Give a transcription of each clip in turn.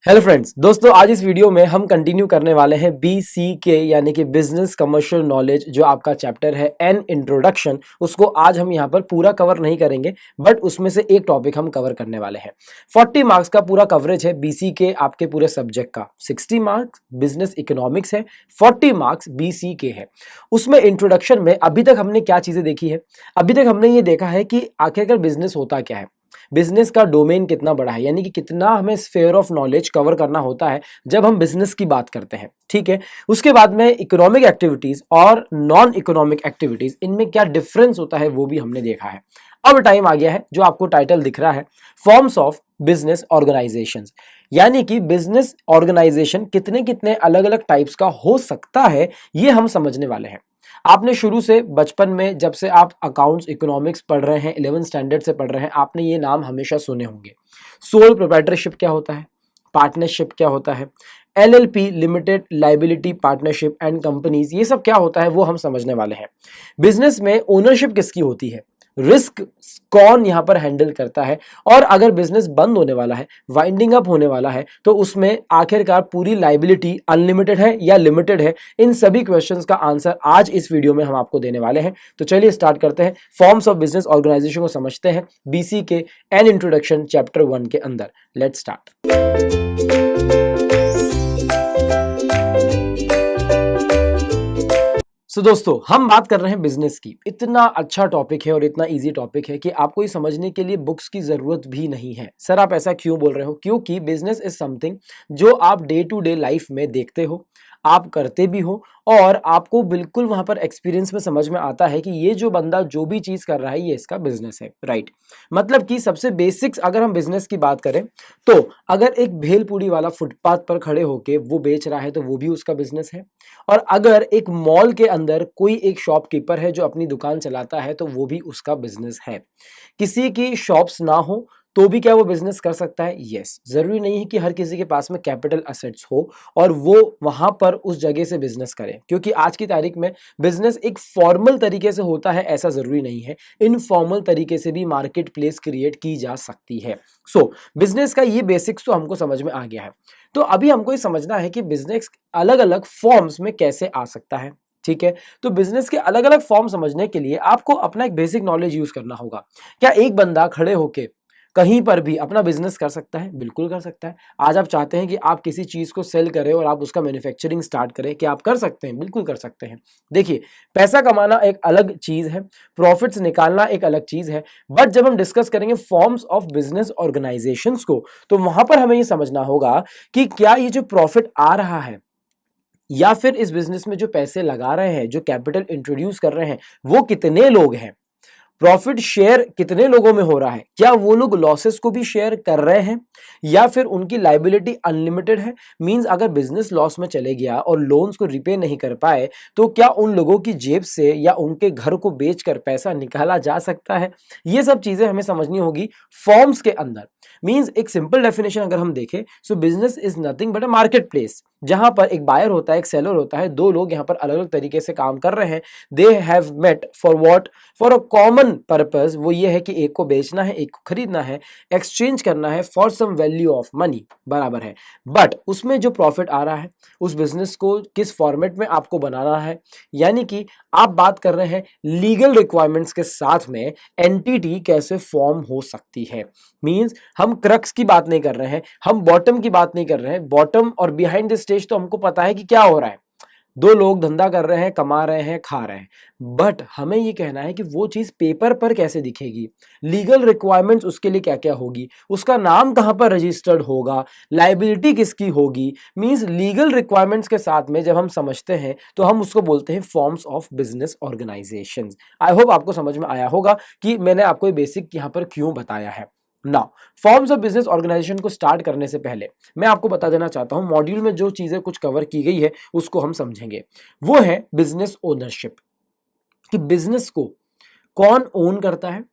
Hello friends, दोस्तों आज इस वीडियो में हम कंटिन्यू करने वाले हैं BCK यानी कि बिजनेस कमर्शियल नॉलेज जो आपका चैप्टर है एन इंट्रोडक्शन। उसको आज हम यहाँ पर पूरा कवर नहीं करेंगे, बट उसमें से एक टॉपिक हम कवर करने वाले हैं। 40 मार्क्स का पूरा कवरेज है BCK आपके पूरे सब्जेक्ट का। 60 मार्क्स बिजनेस इकोनॉमिक्स है, 40 मार्क्स BCK है। उसमें इंट्रोडक्शन में अभी तक हमने क्या चीजें देखी है? अभी तक हमने ये देखा है कि आखिरकार बिजनेस होता क्या है, बिजनेस का डोमेन कितना बड़ा है, यानी कि कितना हमें स्फेयर ऑफ नॉलेज कवर करना होता है जब हम बिजनेस की बात करते हैं। ठीक है, उसके बाद में इकोनॉमिक एक्टिविटीज और नॉन इकोनॉमिक एक्टिविटीज, इनमें क्या डिफरेंस होता है वो भी हमने देखा है। अब टाइम आ गया है, जो आपको टाइटल दिख रहा है, फॉर्म्स ऑफ बिजनेस ऑर्गेनाइजेशंस, यानी कि बिजनेस ऑर्गेनाइजेशन कितने कितने अलग अलग टाइप्स का हो सकता है, ये हम समझने वाले हैं। आपने शुरू से बचपन में जब से आप अकाउंट्स इकोनॉमिक्स पढ़ रहे हैं, 11th स्टैंडर्ड से पढ़ रहे हैं, आपने ये नाम हमेशा सुने होंगे। सोल प्रोप्राइटरशिप क्या होता है, पार्टनरशिप क्या होता है, LLP limited liability partnership and companies, ये सब क्या होता है वो हम समझने वाले हैं। बिजनेस में ओनरशिप किसकी होती है, रिस्क कौन यहां पर हैंडल करता है, और अगर बिजनेस बंद होने वाला है, वाइंडिंग अप होने वाला है, तो उसमें आखिरकार पूरी लाइबिलिटी अनलिमिटेड है या लिमिटेड है। इन सभी क्वेश्चंस का आंसर आज इस वीडियो में हम आपको देने वाले हैं। तो चलिए स्टार्ट करते हैं, फॉर्म्स ऑफ बिजनेस ऑर्गेनाइजेशन को समझते हैं BCK एन इंट्रोडक्शन चैप्टर 1 के अंदर। Let's start. दोस्तों हम बात कर रहे हैं बिजनेस की। इतना अच्छा टॉपिक है और इतना इजी टॉपिक है कि आपको ये समझने के लिए बुक्स की जरूरत भी नहीं है। सर आप ऐसा क्यों बोल रहे हो? क्योंकि बिजनेस इज समथिंग जो आप डे टू डे लाइफ में देखते हो, आप करते भी हो, और आपको बिल्कुल वहां पर एक्सपीरियंस में समझ में आता है कि ये जो बंदा जो भी चीज कर रहा है ये इसका बिजनेस है। राइट, मतलब कि सबसे बेसिक्स अगर हम बिजनेस की बात करें तो अगर एक भेलपूरी वाला फुटपाथ पर खड़े होके वो बेच रहा है तो वो भी उसका बिजनेस है, और अगर एक मॉल के अंदर कोई एक शॉपकीपर है जो अपनी दुकान चलाता है तो वो भी उसका बिजनेस है। किसी की शॉप्स ना हो तो भी क्या वो बिजनेस कर सकता है? यस। जरूरी नहीं है कि हर किसी के पास में कैपिटल असेट्स हो और वो वहां पर उस जगह से बिजनेस करे, क्योंकि आज की तारीख में बिजनेस एक फॉर्मल तरीके से होता है ऐसा जरूरी नहीं है। इनफॉर्मल तरीके से भी मार्केट प्लेस क्रिएट की जा सकती है। सो बिजनेस का ये बेसिक्स तो हमको समझ में आ गया है। तो अभी हमको ये समझना है कि बिजनेस अलग अलग फॉर्म्स में कैसे आ सकता है। ठीक है, तो बिजनेस के अलग अलग फॉर्म समझने के लिए आपको अपना एक बेसिक नॉलेज यूज करना होगा। क्या एक बंदा खड़े होके कहीं पर भी अपना बिजनेस कर सकता है? बिल्कुल कर सकता है। आज आप चाहते हैं कि आप किसी चीज को सेल करें और आप उसका मैन्युफैक्चरिंग स्टार्ट करें, क्या आप कर सकते हैं? बिल्कुल कर सकते हैं। देखिए, पैसा कमाना एक अलग चीज है, प्रॉफिट्स निकालना एक अलग चीज है, बट जब हम डिस्कस करेंगे फॉर्म्स ऑफ बिजनेस ऑर्गेनाइजेशंस को, तो वहां पर हमें ये समझना होगा कि क्या ये जो प्रॉफिट आ रहा है या फिर इस बिजनेस में जो पैसे लगा रहे हैं, जो कैपिटल इंट्रोड्यूस कर रहे हैं, वो कितने लोग हैं, प्रॉफिट शेयर कितने लोगों में हो रहा है, क्या वो लोग लॉसेस को भी शेयर कर रहे हैं, या फिर उनकी लाइबिलिटी अनलिमिटेड है। मींस अगर बिजनेस लॉस में चले गया और लोन्स को रिपे नहीं कर पाए तो क्या उन लोगों की जेब से या उनके घर को बेचकर पैसा निकाला जा सकता है? ये सब चीजें हमें समझनी होगी फॉर्म्स के अंदर। मींस एक सिंपल डेफिनेशन अगर हम देखें, सो business is nothing but a market place, जहां पर एक बायर होता है, एक सेलर होता है, दो लोग यहां पर अलग अलग तरीके से काम कर रहे हैं। They have met for what, for a common purpose. वो ये है कि एक को बेचना है, एक को खरीदना है, एक्सचेंज करना है for some value of money, बराबर है। बट उसमें जो प्रॉफिट आ रहा है, उस बिजनेस को किस फॉर्मेट में आपको बनाना है, यानी कि आप बात कर रहे हैं लीगल रिक्वायरमेंट्स के साथ में एंटिटी कैसे फॉर्म हो सकती है। मींस हम क्रक्स की बात नहीं कर रहे हैं, हम बॉटम की बात नहीं कर रहे हैं। बॉटम और बिहाइंड द स्टेज तो हमको पता है कि क्या हो रहा है, दो लोग धंधा कर रहे हैं, कमा रहे हैं, खा रहे हैं, बट हमें ये कहना है कि वो चीज पेपर पर कैसे दिखेगी, लीगल रिक्वायरमेंट्स उसके लिए क्या क्या होगी, उसका नाम कहां पर रजिस्टर्ड होगा, लाइबिलिटी किसकी होगी। मींस लीगल रिक्वायरमेंट्स के साथ में जब हम समझते हैं तो हम उसको बोलते हैं forms of business organisations. I hope आपको समझ में आया होगा कि मैंने आपको ये बेसिक यहां पर क्यों बताया है। Now forms of business organisation को स्टार्ट करने से पहले मैं आपको बता देना चाहता हूं, मॉड्यूल में जो चीजें कुछ कवर की गई है उसको हम समझेंगे। वो है बिजनेस ओनरशिप, कि बिजनेस को कौन ओन करता है,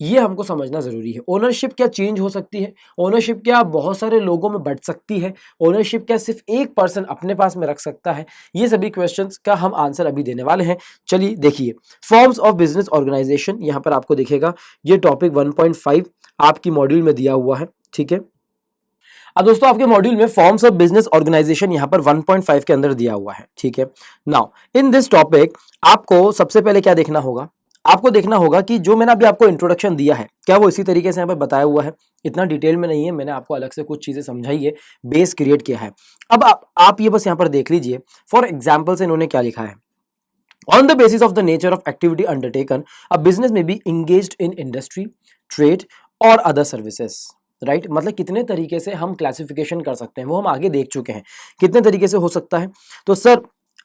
ये हमको समझना जरूरी है। ओनरशिप क्या चेंज हो सकती है, ओनरशिप क्या बहुत सारे लोगों में बढ़ सकती है, ओनरशिप क्या सिर्फ एक पर्सन अपने पास में रख सकता है, ये सभी क्वेश्चंस का हम आंसर अभी देने वाले हैं। चलिए देखिए, फॉर्म्स ऑफ बिजनेस ऑर्गेनाइजेशन, यहां पर आपको दिखेगा ये टॉपिक 1.5 आपकी मॉड्यूल में दिया हुआ है। ठीक है, अब दोस्तों आपके मॉड्यूल में फॉर्म्स ऑफ बिजनेस ऑर्गेनाइजेशन यहाँ पर 1.5 के अंदर दिया हुआ है, ठीक है। नाउ इन दिस टॉपिक आपको सबसे पहले क्या देखना होगा, आपको देखना होगा कि जो मैंने अभी आपको इंट्रोडक्शन दिया है क्या वो इसी तरीके से यहाँ पर बताया हुआ है, इतना डिटेल में नहीं है, मैंने आपको अलग से कुछ चीजें समझाई है, बेस क्रिएट किया है। अब आप ये बस यहाँ पर देख लीजिए, फॉर एग्जाम्पल से इन्होंने क्या लिखा है, on the basis of the nature of activity undertaken a business may be engaged in industry, trade or other services, right मतलब कितने तरीके से हम क्लासिफिकेशन कर सकते हैं वो हम आगे देख चुके हैं, कितने तरीके से हो सकता है। तो sir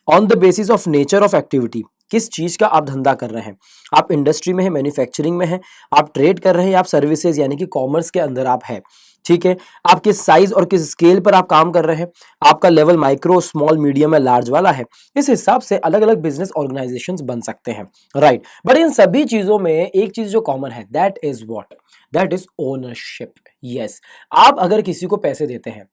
on the basis of nature of activity, किस चीज का आप धंधा कर रहे हैं, आप इंडस्ट्री में है, मैन्युफैक्चरिंग में है, आप ट्रेड कर रहे हैं, आप सर्विसेज यानी कि कॉमर्स के अंदर आप है, ठीक है, आप किस साइज और किस स्केल पर आप काम कर रहे हैं, आपका लेवल माइक्रो स्मॉल मीडियम या लार्ज वाला है, इस हिसाब से अलग अलग बिजनेस ऑर्गेनाइजेशंस बन सकते हैं, राइट। बट इन सभी चीजों में एक चीज जो कॉमन है, that is what, that is ownership. Yes, आप अगर किसी को पैसे देते हैं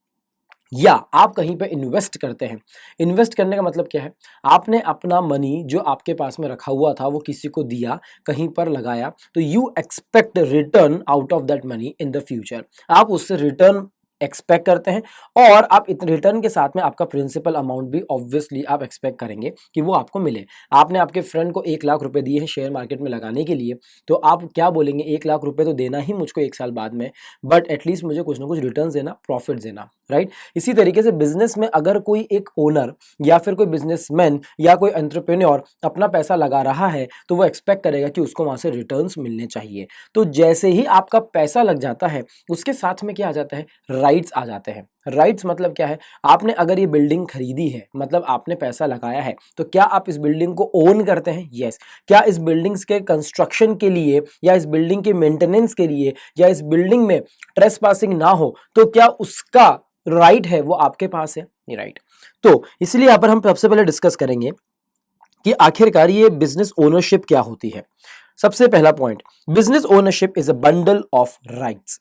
या आप कहीं पे इन्वेस्ट करते हैं, इन्वेस्ट करने का मतलब क्या है, आपने अपना मनी जो आपके पास में रखा हुआ था वो किसी को दिया, कहीं पर लगाया, तो you expect return out of that money in the future, आप उससे रिटर्न एक्सपेक्ट करते हैं और आप इतने रिटर्न के साथ में आपका प्रिंसिपल अमाउंट भी ऑब्वियसली आप एक्सपेक्ट करेंगे कि वो आपको मिले। आपने आपके फ्रेंड को 1 लाख रुपए दिए हैं शेयर मार्केट में लगाने के लिए, तो आप क्या बोलेंगे, 1 लाख रुपए तो देना ही मुझको 1 साल बाद में, बट एटलीस्ट मुझे कुछ ना कुछ रिटर्न देना, प्रॉफिट देना, राइट। इसी तरीके से बिजनेस में अगर कोई एक ओनर या फिर कोई बिजनेसमैन या कोई एंटरप्रेन्योर अपना पैसा लगा रहा है तो वो एक्सपेक्ट करेगा कि उसको वहां से रिटर्न्स मिलने चाहिए। तो जैसे ही आपका पैसा लग जाता है उसके साथ में क्या आ जाता है, राइट्स आ जाते हैं। राइट्स मतलब क्या है, आपने अगर ये बिल्डिंग खरीदी है, मतलब आपने पैसा लगाया है, तो क्या आप इस बिल्डिंग को ओन करते हैं? यस। क्या इस बिल्डिंग्स के कंस्ट्रक्शन के लिए या इस बिल्डिंग के मेंटेनेंस के लिए या इस बिल्डिंग में ट्रेसपासिंग ना हो तो क्या उसका राइट है वो आपके पास है? राइट। तो इसलिए यहां पर हम सबसे पहले डिस्कस करेंगे कि आखिरकार ये बिजनेस ओनरशिप क्या होती है। सबसे पहला point, business ownership is a bundle of rights.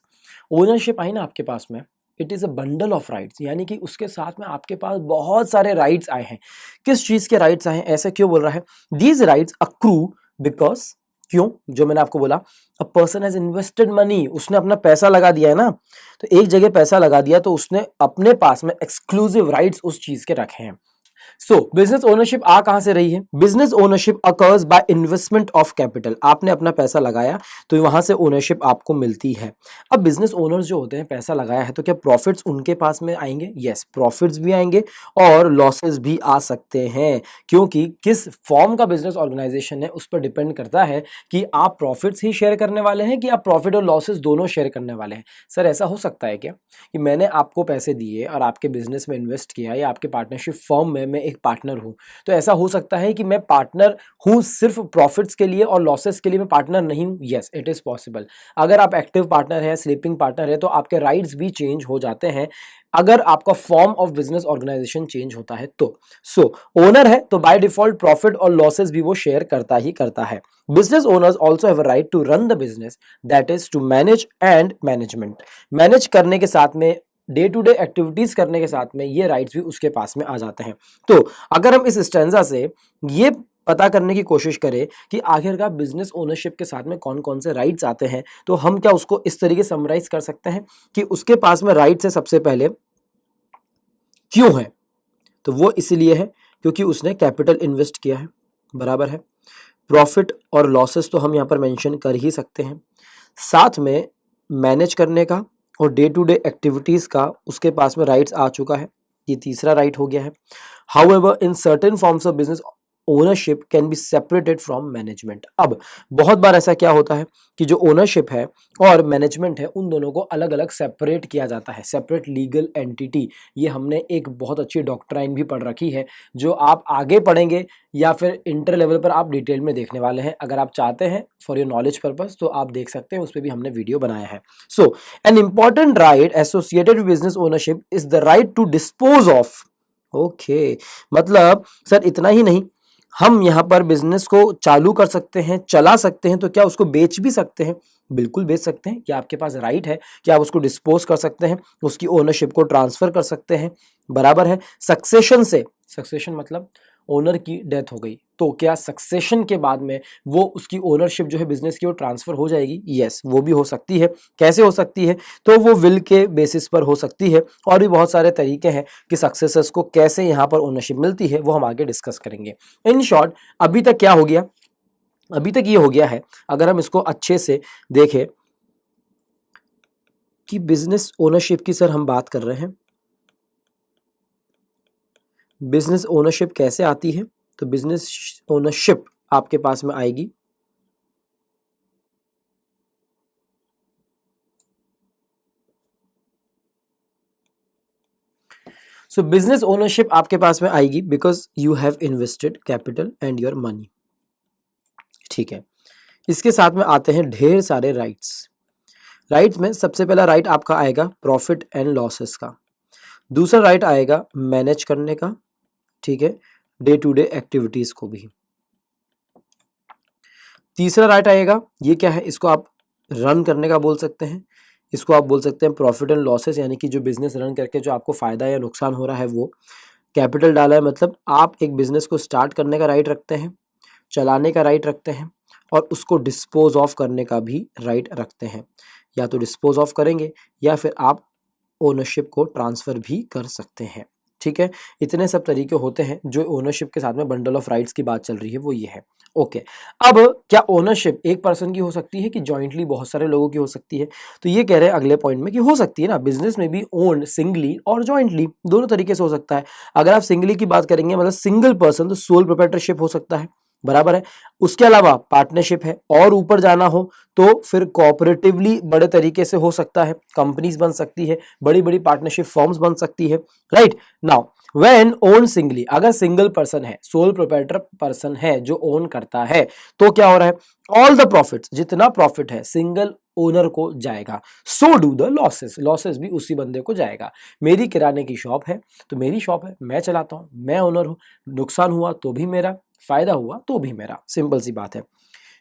Ownership आई ना आपके पास में, it is a bundle of rights, यानी कि उसके साथ में आपके पास बहुत सारे राइट्स आए हैं। किस चीज के राइट्स आए हैं, ऐसे क्यों बोल रहा है, दीज राइट्स अक्रू बिकॉज, क्यों, जो मैंने आपको बोला, a person has invested money, उसने अपना पैसा लगा दिया है ना, तो एक जगह पैसा लगा दिया तो उसने अपने पास में एक्सक्लूसिव राइट्स उस चीज के रखे हैं। सो बिजनेस ओनरशिप आ कहां से रही है, business ownership occurs by investment of capital, आपने अपना पैसा लगाया तो वहां से ओनरशिप आपको मिलती है। अब बिजनेस ओनर्स जो होते हैं, पैसा लगाया है तो क्या प्रॉफिट्स उनके पास में आएंगे? यस, प्रॉफिट्स भी आएंगे और लॉसेस भी आ सकते हैं, क्योंकि किस फॉर्म का बिजनेस ऑर्गेनाइजेशन है उस पर डिपेंड करता है कि आप प्रॉफिट्स ही शेयर करने वाले हैं कि आप प्रॉफिट और लॉसेस दोनों शेयर करने वाले हैं। सर ऐसा हो सकता है क्या कि मैंने आपको पैसे दिए और आपके बिजनेस में इन्वेस्ट किया या आपके पार्टनरशिप फर्म में मैं एक पार्टनर हूं, तो ऐसा हो सकता है कि मैं पार्टनर हूं सिर्फ प्रॉफिट्स के लिए और लॉसेस के लिए मैं पार्टनर नहीं हूं? Yes, it is possible. अगर आप एक्टिव पार्टनर है, स्लीपिंग पार्टनर है, तो आपके राइट्स भी चेंज हो जाते हैं अगर आपका form of business organisation change होता है तो। सो ओनर है तो बाय डिफॉल्ट प्रॉफिट और लॉसेस भी वो शेयर करता ही करता है। Business owners also have a right to run the business, that is to manage and management, manage करने के साथ में डे टू डे एक्टिविटीज करने के साथ में ये राइट्स भी उसके पास में आ जाते हैं। तो अगर हम इस स्टैंजा से ये पता करने की कोशिश करें कि आखिरकार बिजनेस ओनरशिप के साथ में कौन कौन से राइट्स आते हैं, तो हम क्या उसको इस तरीके समराइज कर सकते हैं कि उसके पास में राइट्स है सबसे पहले, क्यों है, तो वो इसलिए है क्योंकि उसने कैपिटल इन्वेस्ट किया है, बराबर है। प्रॉफिट और लॉसेस तो हम यहां पर मेंशन कर ही सकते हैं, साथ में मैनेज करने का और डे टू डे एक्टिविटीज का उसके पास में राइट्स आ चुका है, ये तीसरा राइट हो गया है। However in certain forms of business ownership can be separated from management. अब बहुत बार ऐसा क्या होता है कि जो ओनरशिप है और मैनेजमेंट है उन दोनों को अलग अलग सेपरेट किया जाता है, सेपरेट लीगल एंटिटी। ये हमने एक बहुत अच्छी डॉक्ट्राइन भी पढ़ रखी है जो आप आगे पढ़ेंगे या फिर इंटर लेवल पर आप डिटेल में देखने वाले हैं। अगर आप चाहते हैं फॉर योर नॉलेज पर्पस तो आप देख सकते हैं, उस पर भी हमने वीडियो बनाया है। So an important right associated with business ownership is the right to dispose off. Okay, मतलब सर इतना ही नहीं, हम यहाँ पर बिजनेस को चालू कर सकते हैं, चला सकते हैं, तो क्या उसको बेच भी सकते हैं? बिल्कुल बेच सकते हैं। क्या आपके पास राइट है कि आप उसको डिस्पोज कर सकते हैं, उसकी ओनरशिप को ट्रांसफर कर सकते हैं, बराबर है। सक्सेशन से, सक्सेशन मतलब ओनर की डेथ हो गई, तो क्या सक्सेशन के बाद में वो उसकी ओनरशिप जो है बिजनेस की वो ट्रांसफर हो जाएगी? यस, वो भी हो सकती है। कैसे हो सकती है? तो वो विल के बेसिस पर हो सकती है, और भी बहुत सारे तरीके हैं कि सक्सेसर्स को कैसे यहाँ पर ओनरशिप मिलती है, वो हम आगे डिस्कस करेंगे। इन शॉर्ट, अभी तक क्या हो गया? अभी तक ये हो गया है, अगर हम इसको अच्छे से देखें कि बिजनेस ओनरशिप की सर हम बात कर रहे हैं, बिजनेस ओनरशिप कैसे आती है? तो बिजनेस ओनरशिप आपके पास में आएगी सो बिजनेस ओनरशिप आपके पास में आएगी because you have invested capital and your money. ठीक है, इसके साथ में आते हैं ढेर सारे राइट्स। राइट्स में सबसे पहला राइट आपका आएगा प्रॉफिट एंड लॉसेस का, दूसरा राइट आएगा मैनेज करने का, ठीक है, डे टू डे एक्टिविटीज को भी। तीसरा राइट आएगा, ये क्या है, इसको आप रन करने का बोल सकते हैं, इसको आप बोल सकते हैं प्रॉफिट एंड लॉसेस, यानी कि जो बिजनेस रन करके जो आपको फायदा या नुकसान हो रहा है वो। कैपिटल डाला है मतलब आप एक बिजनेस को स्टार्ट करने का राइट रखते हैं, चलाने का राइट रखते हैं, और उसको डिस्पोज ऑफ करने का भी राइट रखते हैं। या तो डिस्पोज ऑफ करेंगे या फिर आप ओनरशिप को ट्रांसफर भी कर सकते हैं। ठीक है, इतने सब तरीके होते हैं। जो ओनरशिप के साथ में बंडल ऑफ राइट्स की बात चल रही है वो ये है। ओके, अब क्या ओनरशिप एक पर्सन की हो सकती है कि जॉइंटली बहुत सारे लोगों की हो सकती है? तो ये कह रहे हैं अगले पॉइंट में कि हो सकती है ना, बिजनेस में भी ओन्ड सिंगली और जॉइंटली, दोनों तरीके से हो सकता है। अगर आप सिंगली की बात करेंगे मतलब सिंगल पर्सन, तो सोल प्रोप्राइटरशिप हो सकता है, बराबर है। उसके अलावा पार्टनरशिप है, और ऊपर जाना हो तो फिर कोऑपरेटिवली बड़े तरीके से हो सकता है, कंपनीज बन सकती है, बड़ी बड़ी पार्टनरशिप फर्म्स बन सकती है। Right now when own singly, अगर सिंगल पर्सन है, सोल प्रोप्राइटर पर्सन है जो ओन करता है, तो क्या हो रहा है, ऑल द प्रॉफिट्स, जितना प्रॉफिट है सिंगल ओनर को जाएगा, so do the losses, losses भी उसी बंदे को जाएगा। मेरी किराने की शॉप है तो मेरी शॉप है, मैं चलाता हूं, मैं ओनर हूं, नुकसान हुआ तो भी मेरा, फायदा हुआ तो भी मेरा, सिंपल सी बात है।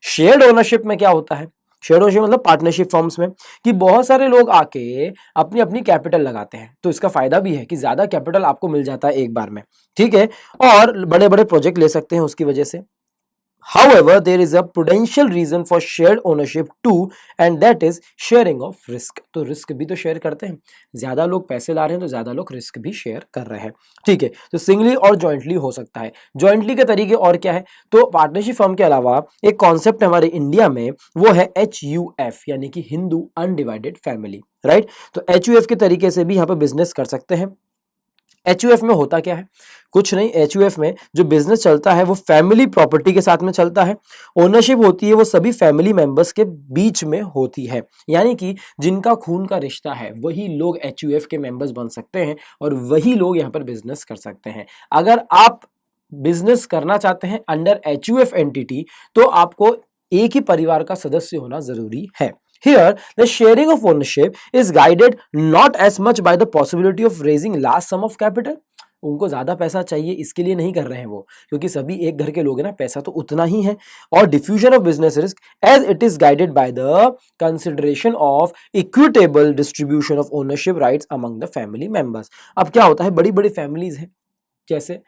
शेयर्ड ओनरशिप में क्या होता है, शेयर ओनरशिप मतलब पार्टनरशिप फर्म्स में, कि बहुत सारे लोग आके अपनी अपनी कैपिटल लगाते हैं, तो इसका फायदा भी है कि ज्यादा कैपिटल आपको मिल जाता है एक बार में, ठीक है, और बड़े बड़े प्रोजेक्ट ले सकते हैं उसकी वजह से। However, there is a prudential reason for shared ownership too, and that is sharing of risk. तो रिस्क भी तो शेयर करते हैं, ज्यादा लोग पैसे ला रहे हैं तो ज्यादा लोग रिस्क भी शेयर कर रहे हैं। ठीक है, तो सिंगली और जॉइंटली हो सकता है। जॉइंटली के तरीके और क्या है, तो पार्टनरशिप फर्म के अलावा एक कॉन्सेप्ट हमारे इंडिया में वो है HUF, यानी कि हिंदू अनडिवाइडेड फैमिली। राइट, तो HUF के तरीके से भी यहाँ पर बिजनेस कर सकते हैं। HUF में होता क्या है, कुछ नहीं, HUF में जो बिजनेस चलता है वो फैमिली प्रॉपर्टी के साथ में चलता है। ओनरशिप होती है वो सभी फैमिली मेंबर्स के बीच में होती है, यानी कि जिनका खून का रिश्ता है वही लोग HUF के मेंबर्स बन सकते हैं और वही लोग यहाँ पर बिजनेस कर सकते हैं। अगर आप बिजनेस करना चाहते हैं अंडर HUF एंटिटी, तो आपको एक ही परिवार का सदस्य होना जरूरी है। Here, the sharing of ownership is guided not as much by the possibility of raising large sum of capital. उनको ज्यादा पैसा चाहिए इसके लिए नहीं कर रहे हैं वो, क्योंकि सभी एक घर के लोग हैं ना, पैसा तो उतना ही है। और diffusion of business risk as it is guided by the consideration of equitable distribution of ownership rights among the family members. अब क्या होता है, बड़ी बड़ी फैमिलीज है, जैसे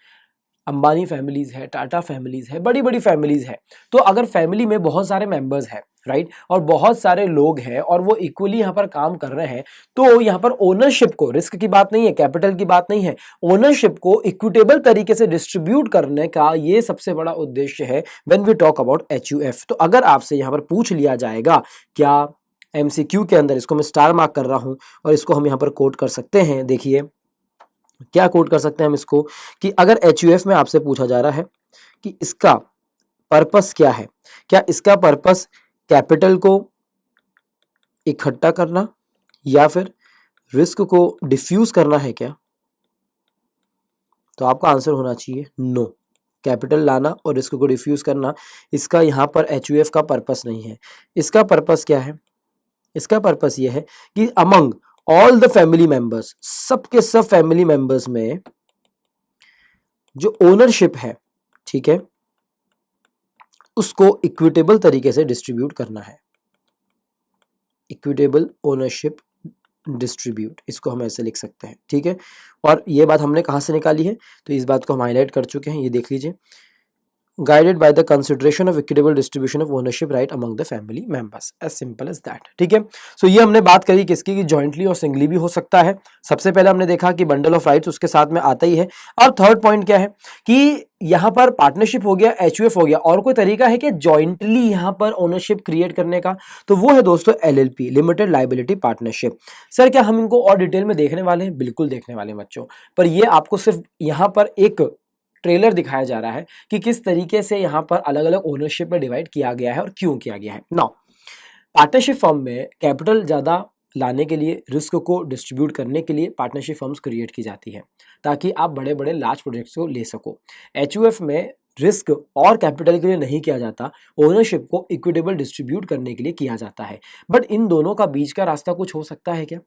अंबानी फैमिलीज है, टाटा फैमिलीज है, बड़ी बड़ी फैमिलीज है, तो अगर फैमिली में बहुत सारे मेंबर्स हैं, राइट, और बहुत सारे लोग हैं और वो इक्वली यहाँ पर काम कर रहे हैं, तो यहाँ पर ओनरशिप को, रिस्क की बात नहीं है, कैपिटल की बात नहीं है, ओनरशिप को इक्विटेबल तरीके से डिस्ट्रीब्यूट करने का ये सबसे बड़ा उद्देश्य है when we talk about HUF। तो अगर आपसे यहाँ पर पूछ लिया जाएगा, क्या MCQ के अंदर, इसको मैं स्टार मार्क कर रहा हूं और इसको हम यहाँ पर कोट कर सकते हैं, देखिए क्या कोट कर सकते हैं हम इसको, कि अगर HUF में आपसे पूछा जा रहा है कि इसका पर्पस क्या है, क्या इसका पर्पस कैपिटल को इकट्ठा करना या फिर रिस्क को डिफ्यूज करना है क्या, तो आपका आंसर होना चाहिए नो। कैपिटल लाना और रिस्क को डिफ्यूज करना, इसका यहाँ पर HUF का पर्पस नहीं है। इसका पर्पस क्या है, इसका पर्पस ये है कि among all the family members, सबके सब फैमिली मेंबर्स में जो ओनरशिप है, ठीक है, उसको इक्विटेबल तरीके से डिस्ट्रीब्यूट करना है। इक्विटेबल ओनरशिप डिस्ट्रीब्यूट, इसको हम ऐसे लिख सकते हैं, ठीक है। और ये बात हमने कहाँ से निकाली है, तो इस बात को हम हाईलाइट कर चुके हैं, ये देख लीजिए, guided by the consideration of equitable distribution of ownership right among the family members, as simple as that, ठीक है। सो ये हमने बात करी किसकी, कि जॉइंटली और सिंगली भी हो सकता है। सबसे पहले हमने देखा कि बंडल ऑफ राइट्स उसके साथ में आता ही है। अब थर्ड पॉइंट क्या है कि यहाँ पर पार्टनरशिप हो गया, एचयूएफ हो गया, और कोई तरीका है कि जॉइंटली यहाँ पर ओनरशिप क्रिएट करने का, तो वो है दोस्तों LLP, limited liability partnership. Sir क्या हम इनको और डिटेल में देखने वाले हैं? बिल्कुल देखने वाले बच्चों, पर ये आपको सिर्फ यहाँ पर एक ट्रेलर दिखाया जा रहा है कि किस तरीके से यहाँ पर अलग अलग ओनरशिप में डिवाइड किया गया है और क्यों किया गया है। नाउ पार्टनरशिप फर्म में कैपिटल ज़्यादा लाने के लिए, रिस्क को डिस्ट्रीब्यूट करने के लिए पार्टनरशिप फर्म्स क्रिएट की जाती है ताकि आप बड़े बड़े लार्ज प्रोजेक्ट्स को ले सको। एचयूएफ में रिस्क और कैपिटल के लिए नहीं किया जाता, ओनरशिप को इक्विटेबल डिस्ट्रीब्यूट करने के लिए किया जाता है। बट इन दोनों का बीच का रास्ता कुछ हो सकता है क्या?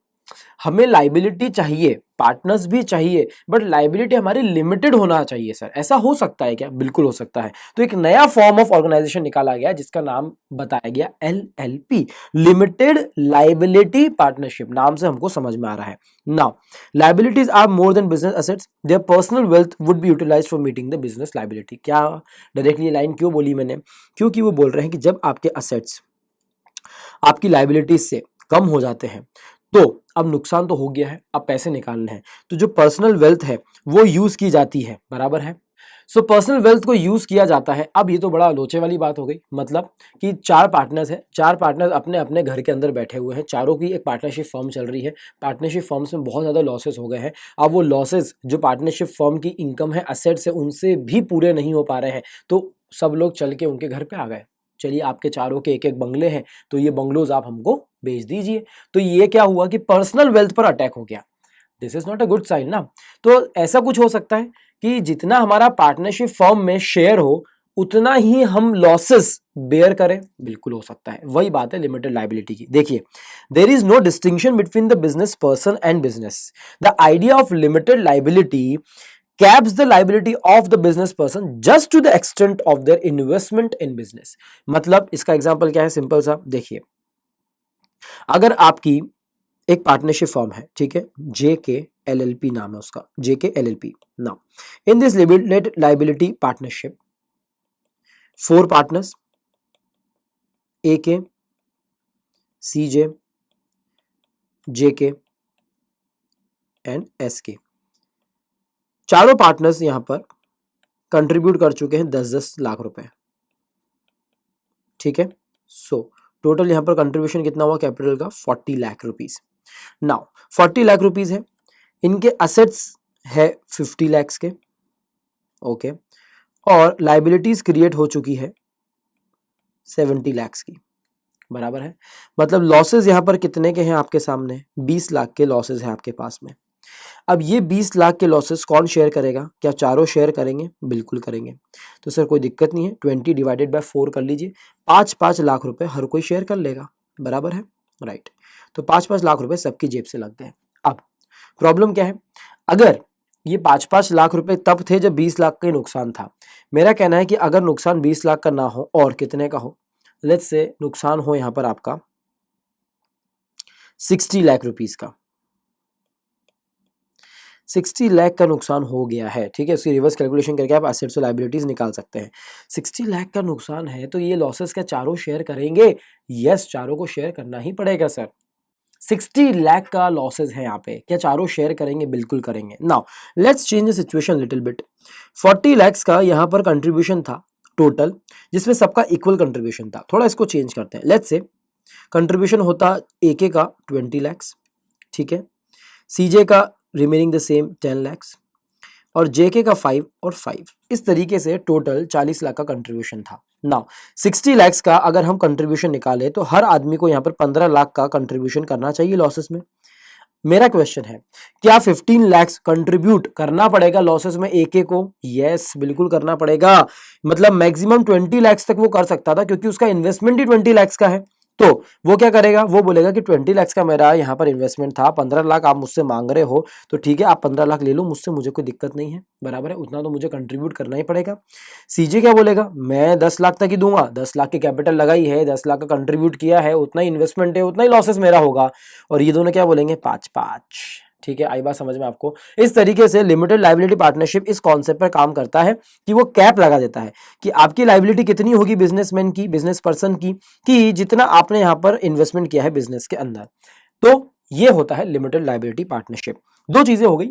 हमें लाइबिलिटी चाहिए, पार्टनर्स भी चाहिए, बट लाइबिलिटी हमारी लिमिटेड होना चाहिए सर, ऐसा हो सकता है क्या? बिल्कुल हो सकता है। तो एक नया फॉर्म ऑफ ऑर्गेनाइजेशन निकाला गया जिसका नाम बताया गया एलएलपी, लिमिटेड लाइबिलिटी पार्टनरशिप, नाम से हमको समझ में आ रहा है। Now liabilities are more than business assets, their personal wealth would be utilised for meeting the business liability. क्या डायरेक्टली लाइन क्यों बोली मैंने? क्योंकि वो बोल रहे हैं कि जब आपके असेट्स आपकी लाइबिलिटीज से कम हो जाते हैं तो अब नुकसान तो हो गया है, अब पैसे निकालने हैं, तो जो पर्सनल वेल्थ है वो यूज की जाती है, बराबर है। सो पर्सनल वेल्थ को यूज किया जाता है। अब ये तो बड़ा लोचे वाली बात हो गई, मतलब कि चार पार्टनर्स हैं, चार पार्टनर्स अपने अपने घर के अंदर बैठे हुए हैं, चारों की एक पार्टनरशिप फर्म चल रही है, पार्टनरशिप फर्म्स में बहुत ज़्यादा लॉसेस हो गए हैं। अब वो लॉसेस जो पार्टनरशिप फर्म की इनकम है, असेट्स है, उनसे भी पूरे नहीं हो पा रहे हैं, तो सब लोग चल के उनके घर पे आ गए, चलिए आपके चारों के एक एक बंगले हैं, तो ये बंगलोज आप हमको बेच दीजिए। तो ये क्या हुआ कि पर्सनल वेल्थ पर अटैक हो गया। This is not a good sign ना। तो ऐसा कुछ हो सकता है कि जितना हमारा पार्टनरशिप फर्म में शेयर हो उतना ही हम लॉसेस बेयर करें, बिल्कुल हो सकता है। वही बात है लिमिटेड लाइबिलिटी की। देखिए, there is no distinction between the business person and business. The idea of limited liability caps the liability of the business person just to the extent of their investment in business। मतलब इसका example क्या है? Simple सा देखिए, अगर आपकी एक partnership firm है, ठीक है, JK LLP नाम है उसका, JK LLP। Now in this limited liability partnership 4 partners AK, CJ, JK and SK, चारों पार्टनर्स यहां पर कंट्रीब्यूट कर चुके हैं 10-10 लाख रुपए, ठीक है। सो टोटल यहां पर कंट्रीब्यूशन कितना हुआ कैपिटल का? 40 lakh rupees. Now 40 lakh rupees है, इनके असेट्स है 50 लाख के, ओके, और लाइबिलिटीज क्रिएट हो चुकी है 70 लाख की, बराबर है। मतलब लॉसेस यहां पर कितने के हैं आपके सामने? 20 लाख के लॉसेस हैं आपके पास में। अब ये 20 लाख के लॉसेस कौन शेयर करेगा? क्या चारों शेयर करेंगे? बिल्कुल करेंगे। तो सर कोई दिक्कत नहीं है, 20 डिवाइडेड बाय 4 कर लीजिए, 5-5 लाख रुपए हर कोई शेयर कर लेगा, बराबर है, राइट। तो 5-5 लाख रुपए सबकी जेब से लगते हैं। अब प्रॉब्लम क्या है? अगर ये 5-5 लाख रुपए तब थे जब 20 लाख का नुकसान था। मेरा कहना है कि अगर नुकसान 20 लाख का ना हो और कितने का हो, लेट्स से नुकसान हो यहां पर आपका 60 लाख रुपीस का, 60 लाख का नुकसान हो गया है, ठीक है। उसकी रिवर्स कैलकुलेशन करके आप एसेट्स और लायबिलिटीज निकाल सकते हैं। 60 लाख का नुकसान है तो ये लॉसेस क्या चारों शेयर करेंगे? यस, चारों को शेयर करना ही पड़ेगा सर। 60 लाख का लॉसेस है यहाँ पे, क्या चारों शेयर करेंगे? बिल्कुल करेंगे। Now let's change the situation little bit. 40 lakh का यहाँ पर कंट्रीब्यूशन था टोटल, जिसमें सबका इक्वल कंट्रीब्यूशन था। थोड़ा इसको चेंज करते हैं। लेट्स से कंट्रीब्यूशन होता AK का 20 लाख, ठीक है, CJ का रिमेनिंग द सेम 10 लाख और JK का 5 और 5। इस तरीके से टोटल 40 लाख का कंट्रीब्यूशन था। नाउ 60 लाख का अगर हम कंट्रीब्यूशन निकालें तो हर आदमी को यहाँ पर 15 लाख का कंट्रीब्यूशन करना चाहिए लॉसेस में। मेरा क्वेश्चन है, क्या 15 लाख कंट्रीब्यूट करना पड़ेगा लॉसेस में AK को? यस, बिल्कुल करना पड़ेगा। मतलब मैक्सिमम 20 लाख तक वो कर सकता था क्योंकि उसका इन्वेस्टमेंट ही 20 लाख का है। तो वो क्या करेगा, वो बोलेगा कि 20 लाख का मेरा यहाँ पर इन्वेस्टमेंट था, 15 लाख आप मुझसे मांग रहे हो, तो ठीक है आप 15 लाख ले लो मुझसे, मुझे कोई दिक्कत नहीं है, बराबर है, उतना तो मुझे कंट्रीब्यूट करना ही पड़ेगा। सीजे क्या बोलेगा, मैं 10 लाख तक ही दूंगा, 10 लाख की कैपिटल लगाई है, 10 लाख का कंट्रीब्यूट किया है, उतना ही इन्वेस्टमेंट है, उतना ही लॉसेस मेरा होगा। और ये दोनों क्या बोलेंगे, 5-5। ठीक है, आई बात समझ में आपको। इस तरीके से लिमिटेड लायबिलिटी पार्टनरशिप इस कॉन्सेप्ट पर काम करता है कि वो कैप लगा देता है कि आपकी लायबिलिटी कितनी होगी बिजनेसमैन की, बिजनेस पर्सन की, कि जितना आपने यहां पर इन्वेस्टमेंट किया है बिजनेस के अंदर। तो ये होता है लिमिटेड लायबिलिटी पार्टनरशिप। दो चीजें हो गई,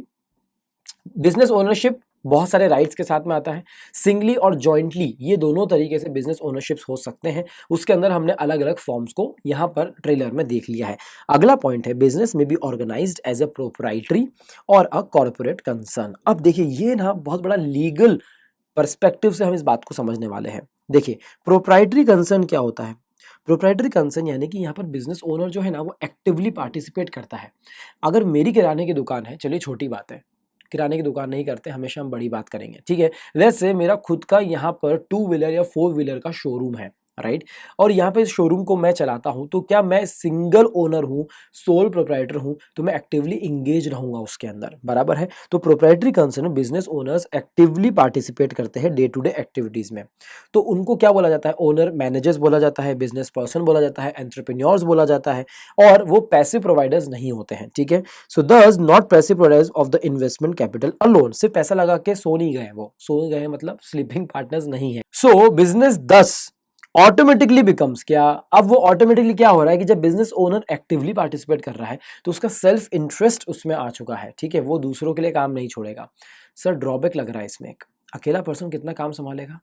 बिजनेस ओनरशिप बहुत सारे राइट्स के साथ में आता है, सिंगली और जॉइंटली ये दोनों तरीके से बिजनेस ओनरशिप्स हो सकते हैं। उसके अंदर हमने अलग अलग फॉर्म्स को यहां पर ट्रेलर में देख लिया है। अगला पॉइंट है, बिजनेस में be organised as a proprietary और अ कॉर्पोरेट कंसर्न। अब देखिए ये ना बहुत बड़ा लीगल पर्सपेक्टिव से हम इस बात को समझने वाले हैं। देखिए प्रोप्राइटरी कंसर्न क्या होता है, प्रोप्राइटरी कंसर्न यानी कि यहाँ पर बिजनेस ओनर जो है ना वो एक्टिवली पार्टिसिपेट करता है। अगर मेरी किराने की दुकान है, चलिए छोटी बात है, किराने की दुकान नहीं करते, हमेशा हम बड़ी बात करेंगे, ठीक है। लेट्स से मेरा खुद का यहाँ पर 2 व्हीलर या 4 व्हीलर का शोरूम है, राइट, और यहाँ पे इस शोरूम को मैं चलाता हूँ, तो क्या मैं सिंगल ओनर हूँ, सोल प्रोप्राइटर हूँ, तो मैं एक्टिवली इंगेज रहूंगा उसके अंदर, बराबर है। तो प्रोप्राइटरी कंसर्न में बिजनेस ओनर्स एक्टिवली पार्टिसिपेट करते हैं डे टू डे एक्टिविटीज में। तो उनको क्या बोला जाता है, ओनर मैनेजर्स बोला जाता है, बिजनेस पर्सन बोला जाता है, एंटरप्रेन्योर्स बोला जाता है, और वो पैसिव प्रोवाइडर्स नहीं होते हैं, ठीक है। सो दस not passive providers of the investment capital alone, सिर्फ पैसा लगा के सो नहीं गए, वो सो गए मतलब स्लीपिंग पार्टनर्स नहीं है। सो बिजनेस दस ऑटोमेटिकली बिकम्स क्या, अब वो ऑटोमेटिकली क्या हो रहा है कि जब बिजनेस ओनर एक्टिवली पार्टिसिपेट कर रहा है तो उसका सेल्फ इंटरेस्ट उसमें आ चुका है, ठीक है, वो दूसरों के लिए काम नहीं छोड़ेगा। सर ड्रॉबैक लग रहा है इसमें, एक अकेला पर्सन कितना काम संभालेगा,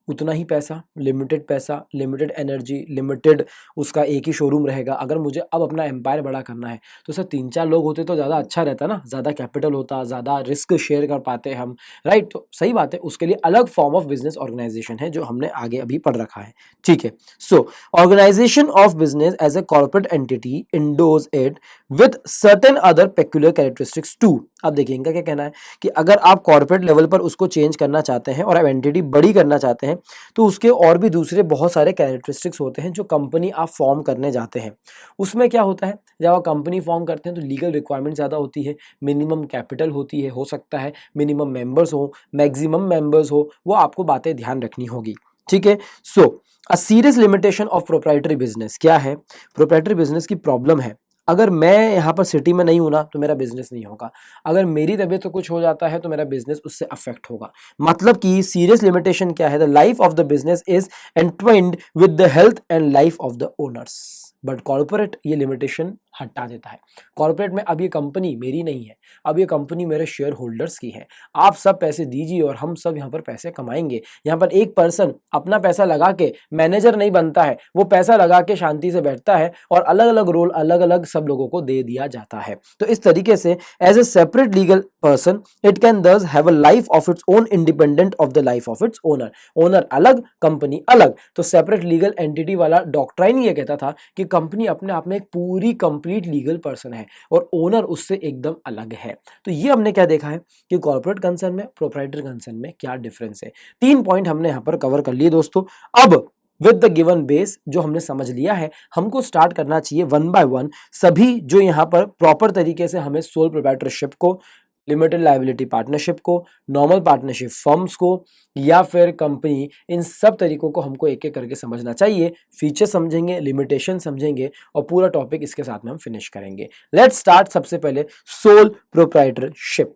उतना ही पैसा, लिमिटेड एनर्जी, लिमिटेड उसका एक ही शोरूम रहेगा। अगर मुझे अब अपना एम्पायर बड़ा करना है तो सर 3-4 लोग होते तो ज़्यादा अच्छा रहता ना, ज़्यादा कैपिटल होता, ज़्यादा रिस्क शेयर कर पाते हम, राइट। तो सही बात है, उसके लिए अलग फॉर्म ऑफ बिजनेस ऑर्गेनाइजेशन है जो हमने आगे अभी पढ़ रखा है, ठीक है। So organisation of business as a corporate entity endows it with certain other peculiar characteristics too. अब देखिए इनका क्या कहना है कि अगर आप कॉर्पोरेट लेवल पर उसको चेंज करना चाहते हैं और आप एंटिटी बड़ी करना चाहते हैं तो उसके और भी दूसरे बहुत सारे कैरेक्टरिस्टिक्स होते हैं जो कंपनी आप फॉर्म करने जाते हैं। उसमें क्या होता है, जब आप कंपनी फॉर्म करते हैं तो लीगल रिक्वायरमेंट ज़्यादा होती है, मिनिमम कैपिटल होती है, हो सकता है मिनिमम मेंबर्स हो, मैक्सिमम मेंबर्स हो, वो आपको बातें ध्यान रखनी होगी, ठीक है। So a serious limitation of proprietary business क्या है, प्रोप्राइटरी बिजनेस की प्रॉब्लम है, अगर मैं यहाँ पर सिटी में नहीं हूँ ना तो मेरा बिजनेस नहीं होगा, अगर मेरी तबीयत को कुछ हो जाता है तो मेरा बिजनेस उससे अफेक्ट होगा। मतलब कि सीरियस लिमिटेशन क्या है, the life of the business is एंटवाइंड with the health and life of the owners. But corporate ये लिमिटेशन हटा देता है। कॉर्पोरेट में अब ये कंपनी मेरी नहीं है, अब ये कंपनी मेरे शेयर होल्डर्स की है, आप सब पैसे दीजिए और हम सब यहाँ पर पैसे कमाएंगे। यहाँ पर एक पर्सन अपना पैसा लगा के मैनेजर नहीं बनता है, वो पैसा लगा के शांति से बैठता है और अलग अलग रोल अलग अलग सब लोगों को दे दिया जाता है। तो इस तरीके से as a separate legal person it can thus have a life of its own independent of the life of its owner. Owner अलग, कंपनी अलग। तो सेपरेट लीगल एंटिटी वाला डॉक्ट्राइन ये कहता था कि कंपनी अपने आप में एक पूरी कंप्लीट लीगल पर्सन है और ओनर उससे एकदम अलग है। तो ये हमने क्या देखा है कि कॉर्पोरेट कंसर्न में प्रोप्राइटरी कंसर्न में क्या डिफरेंस है। 3 पॉइंट हमने यहां पर कवर कर लिए दोस्तों। अब विद द गिवन बेस जो हमने समझ लिया है, हमको स्टार्ट करना चाहिए वन बाय वन सभी जो यहां पर प्रॉपर तरीके से हमें सोल प्रोप्राइटरशिप को, लिमिटेड लायबिलिटी पार्टनरशिप को, नॉर्मल पार्टनरशिप फर्म्स को या फिर कंपनी, इन सब तरीकों को हमको एक एक करके समझना चाहिए। फीचर समझेंगे, लिमिटेशन समझेंगे और पूरा टॉपिक इसके साथ में हम फिनिश करेंगे। लेट्स स्टार्ट सबसे पहले सोल प्रोप्राइटरशिप।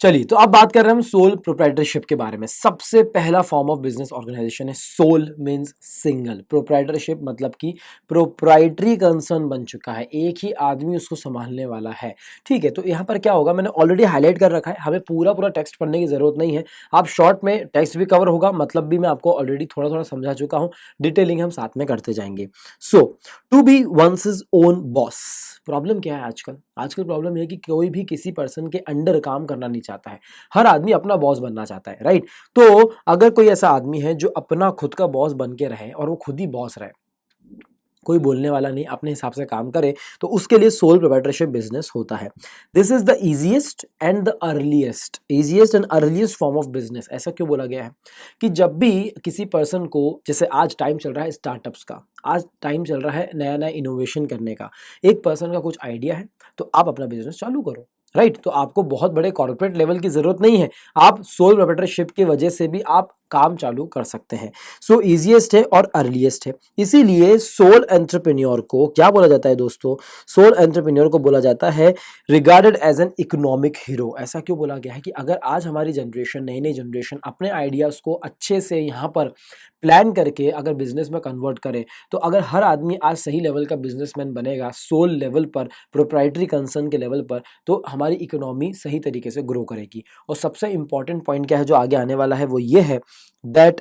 चलिए तो अब बात कर रहे हैं हम सोल प्रोप्राइटरशिप के बारे में। सबसे पहला फॉर्म ऑफ बिजनेस ऑर्गेनाइजेशन है सोल, मींस सिंगल। प्रोप्राइटरशिप मतलब कि प्रोप्राइटरी कंसर्न बन चुका है, एक ही आदमी उसको संभालने वाला है, ठीक है। तो यहाँ पर क्या होगा, मैंने ऑलरेडी हाईलाइट कर रखा है, हमें पूरा पूरा टेक्स्ट पढ़ने की जरूरत नहीं है। आप शॉर्ट में टेक्स्ट भी कवर होगा, मतलब भी मैं आपको ऑलरेडी थोड़ा थोड़ा समझा चुका हूँ, डिटेलिंग हम साथ में करते जाएंगे। So to be one's is own boss. Problem क्या है आजकल, आजकल प्रॉब्लम यह है कि कोई भी किसी पर्सन के अंडर काम करना नहीं चाहता है, हर आदमी अपना बॉस बनना चाहता है, राइट। तो अगर कोई ऐसा आदमी है जो अपना खुद का बॉस बन के रहे और वो खुद ही बॉस रहे, कोई बोलने वाला नहीं, अपने हिसाब से काम करे, तो उसके लिए सोल प्रोप्राइटरशिप बिजनेस होता है। This is the easiest and earliest form of business. ऐसा क्यों बोला गया है कि जब भी किसी पर्सन को, जैसे आज टाइम चल रहा है स्टार्टअप्स का, आज टाइम चल रहा है नया नया इनोवेशन करने का, एक पर्सन का कुछ आइडिया है तो आप अपना बिजनेस चालू करो, राइट। तो आपको बहुत बड़े कॉर्पोरेट लेवल की जरूरत नहीं है, आप सोल प्रोप्राइटरशिप की वजह से भी आप काम चालू कर सकते हैं। सो इजीएस्ट है और अर्लीस्ट है, इसीलिए सोल एंटरप्रेन्योर को क्या बोला जाता है दोस्तों? सोल एंटरप्रेन्योर को बोला जाता है regarded as an economic hero. ऐसा क्यों बोला गया है कि अगर आज हमारी जनरेशन, नई नई जनरेशन अपने आइडियाज को अच्छे से यहाँ पर प्लान करके अगर बिजनेस में कन्वर्ट करे, तो अगर हर आदमी आज सही लेवल का बिजनेसमैन बनेगा, सोल लेवल पर, प्रोप्राइटरी कंसर्न के लेवल पर, तो हमारी इकोनॉमी सही तरीके से ग्रो करेगी। और सबसे इंपॉर्टेंट पॉइंट क्या है जो आगे आने वाला है, वो ये है दैट